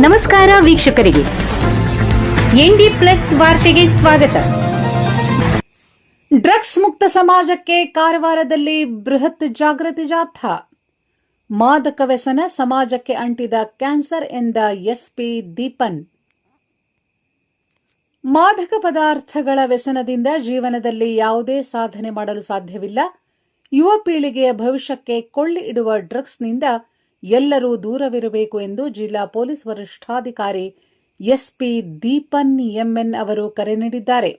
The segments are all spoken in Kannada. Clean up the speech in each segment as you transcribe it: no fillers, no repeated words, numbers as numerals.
ನಮಸ್ಕಾರ ವೀಕ್ಷಕರಿಗೆ, ಎನ್ಡಿ ಪ್ಲಸ್ ವಾರ್ತೆಗೆ ಸ್ವಾಗತ. ಡ್ರಗ್ಸ್ ಮುಕ್ತ ಸಮಾಜಕ್ಕೆ ಕಾರವಾರದಲ್ಲಿ ಬೃಹತ್ ಜಾಗೃತಿ ಜಾಥಾ. ಮಾದಕ ವ್ಯಸನ ಸಮಾಜಕ್ಕೆ ಅಂಟಿದ ಕ್ಯಾನ್ಸರ್ ಎಂದ ಎಸ್ಪಿ ದೀಪನ್. ಮಾದಕ ಪದಾರ್ಥಗಳ ವ್ಯಸನದಿಂದ ಜೀವನದಲ್ಲಿ ಯಾವುದೇ ಸಾಧನೆ ಮಾಡಲು ಸಾಧ್ಯವಿಲ್ಲ. ಯುವ ಪೀಳಿಗೆಯ ಭವಿಷ್ಯಕ್ಕೆ ಕೊಳ್ಳಿ ಇಡುವ ಡ್ರಗ್ಸ್ನಿಂದ ಎಲ್ಲರೂ ದೂರವಿರಬೇಕು ಎಂದು ಜಿಲ್ಲಾ ಪೊಲೀಸ್ ವರಿಷ್ಠಾಧಿಕಾರಿ ಎಸ್ಪಿ ದೀಪನ್ ಎಂಎನ್ ಅವರು ಕರೆ ನೀಡಿದ್ದಾರೆ.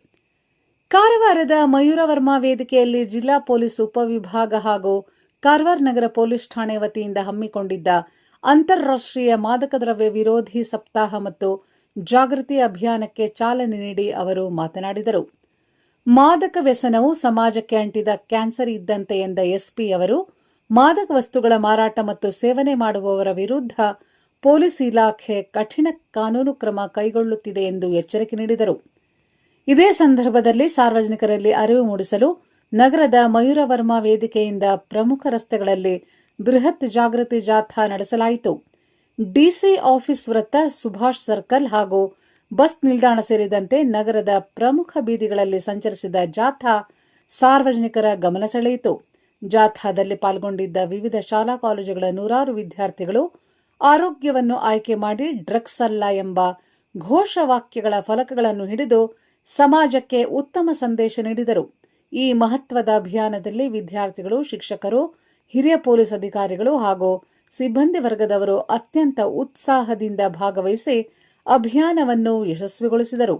ಕಾರವಾರದ ಮಯೂರವರ್ಮ ವೇದಿಕೆಯಲ್ಲಿ ಜಿಲ್ಲಾ ಪೊಲೀಸ್ ಉಪವಿಭಾಗ ಹಾಗೂ ಕಾರವಾರ ನಗರ ಪೊಲೀಸ್ ಠಾಣೆ ವತಿಯಿಂದ ಹಮ್ಮಿಕೊಂಡಿದ್ದ ಅಂತಾರಾಷ್ಟ್ರೀಯ ಮಾದಕ ದ್ರವ್ಯ ವಿರೋಧಿ ಸಪ್ತಾಹ ಮತ್ತು ಜಾಗೃತಿ ಅಭಿಯಾನಕ್ಕೆ ಚಾಲನೆ ನೀಡಿ ಅವರು ಮಾತನಾಡಿದರು. ಮಾದಕ ವ್ಯಸನವು ಸಮಾಜಕ್ಕೆ ಅಂಟಿದ ಕ್ಯಾನ್ಸರ್ ಇದ್ದಂತೆ ಎಂದ ಎಸ್ಪಿ ಅವರು ಮಾದಕ ವಸ್ತುಗಳ ಮಾರಾಟ ಮತ್ತು ಸೇವನೆ ಮಾಡುವವರ ವಿರುದ್ಧ ಪೊಲೀಸ್ ಇಲಾಖೆ ಕಠಿಣ ಕಾನೂನು ಕ್ರಮ ಕೈಗೊಳ್ಳುತ್ತಿದೆ ಎಂದು ಎಚ್ಚರಿಕೆ ನೀಡಿದರು. ಇದೇ ಸಂದರ್ಭದಲ್ಲಿ ಸಾರ್ವಜನಿಕರಲ್ಲಿ ಅರಿವು ಮೂಡಿಸಲು ನಗರದ ಮಯೂರವರ್ಮ ವೇದಿಕೆಯಿಂದ ಪ್ರಮುಖ ರಸ್ತೆಗಳಲ್ಲಿ ಬೃಹತ್ ಜಾಗೃತಿ ಜಾಥಾ ನಡೆಸಲಾಯಿತು. ಡಿಸಿ ಆಫೀಸ್ ವೃತ್ತ, ಸುಭಾಷ್ ಸರ್ಕಲ್ ಹಾಗೂ ಬಸ್ ನಿಲ್ದಾಣ ಸೇರಿದಂತೆ ನಗರದ ಪ್ರಮುಖ ಬೀದಿಗಳಲ್ಲಿ ಸಂಚರಿಸಿದ ಜಾಥಾ ಸಾರ್ವಜನಿಕರ ಗಮನ ಸೆಳೆಯಿತು. ಜಾಥಾದಲ್ಲಿ ಪಾಲ್ಗೊಂಡಿದ್ದ ವಿವಿಧ ಶಾಲಾ ಕಾಲೇಜುಗಳ ನೂರಾರು ವಿದ್ಯಾರ್ಥಿಗಳು ಆರೋಗ್ಯವನ್ನು ಆಯ್ಕೆ ಮಾಡಿ ಡ್ರಗ್ಸ್ ಅಲ್ಲ ಎಂಬ ಘೋಷವಾಕ್ಯಗಳ ಫಲಕಗಳನ್ನು ಹಿಡಿದು ಸಮಾಜಕ್ಕೆ ಉತ್ತಮ ಸಂದೇಶ ನೀಡಿದರು. ಈ ಮಹತ್ವದ ಅಭಿಯಾನದಲ್ಲಿ ವಿದ್ಯಾರ್ಥಿಗಳು, ಶಿಕ್ಷಕರು, ಹಿರಿಯ ಪೊಲೀಸ್ ಅಧಿಕಾರಿಗಳು ಹಾಗೂ ಸಿಬ್ಬಂದಿ ವರ್ಗದವರು ಅತ್ಯಂತ ಉತ್ಸಾಹದಿಂದ ಭಾಗವಹಿಸಿ ಅಭಿಯಾನವನ್ನು ಯಶಸ್ವಿಗೊಳಿಸಿದರು.